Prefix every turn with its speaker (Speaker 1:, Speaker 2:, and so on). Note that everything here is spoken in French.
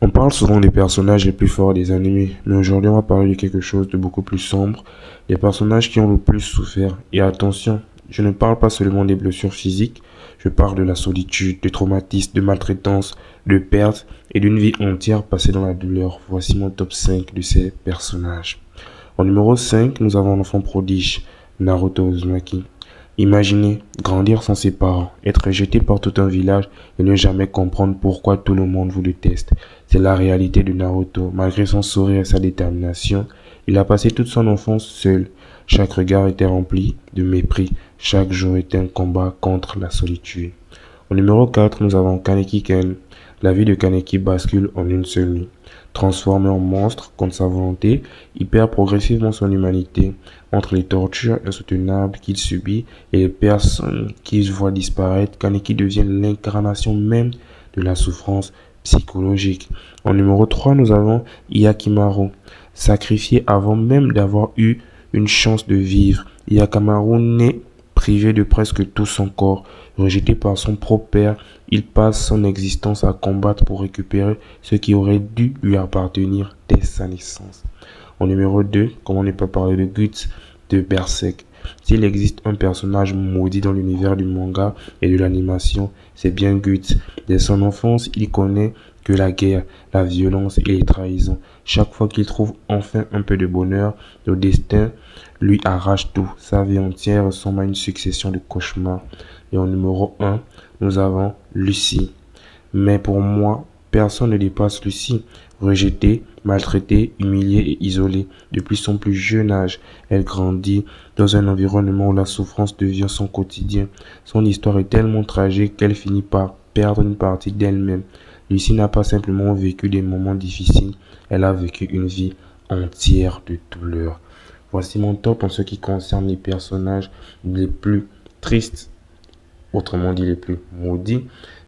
Speaker 1: On parle souvent des personnages les plus forts des animés, mais aujourd'hui on va parler de quelque chose de beaucoup plus sombre, des personnages qui ont le plus souffert. Et attention, je ne parle pas seulement des blessures physiques, je parle de la solitude, de traumatisme, de maltraitance, de perte et d'une vie entière passée dans la douleur. Voici mon top 5 de ces personnages. En numéro 5, nous avons l'enfant prodige, Naruto Uzumaki. Imaginez grandir sans ses parents, être rejeté par tout un village et ne jamais comprendre pourquoi tout le monde vous déteste. C'est la réalité de Naruto. Malgré son sourire et sa détermination, il a passé toute son enfance seul. Chaque regard était rempli de mépris. Chaque jour était un combat contre la solitude. Au numéro 4, nous avons Kaneki Ken. La vie de Kaneki bascule en une seule nuit. Transformé en monstre contre sa volonté, il perd progressivement son humanité. Entre les tortures insoutenables qu'il subit et les personnes qu'il voit disparaître, Kaneki devient l'incarnation même de la souffrance psychologique. En numéro 3, nous avons Hyakkimaru. Sacrifié avant même d'avoir eu une chance de vivre, Hyakkimaru naît privé de presque tout son corps. Rejeté par son propre père, il passe son existence à combattre pour récupérer ce qui aurait dû lui appartenir dès sa naissance. En numéro 2, comment ne pas parler de Guts de Berserk. S'il existe un personnage maudit dans l'univers du manga et de l'animation, c'est bien Guts. Dès son enfance, il connaît que la guerre, la violence et les trahisons. Chaque fois qu'il trouve enfin un peu de bonheur, le destin lui arrache tout. Sa vie entière ressemble à une succession de cauchemars. Et en numéro 1, nous avons Lucie. Mais pour moi, personne ne dépasse Lucie. Rejetée, maltraitée, humiliée et isolée. Depuis son plus jeune âge, elle grandit dans un environnement où la souffrance devient son quotidien. Son histoire est tellement tragique qu'elle finit par perdre une partie d'elle-même. Lucie n'a pas simplement vécu des moments difficiles, elle a vécu une vie entière de douleur. Voici mon top en ce qui concerne les personnages les plus tristes, autrement dit les plus maudits.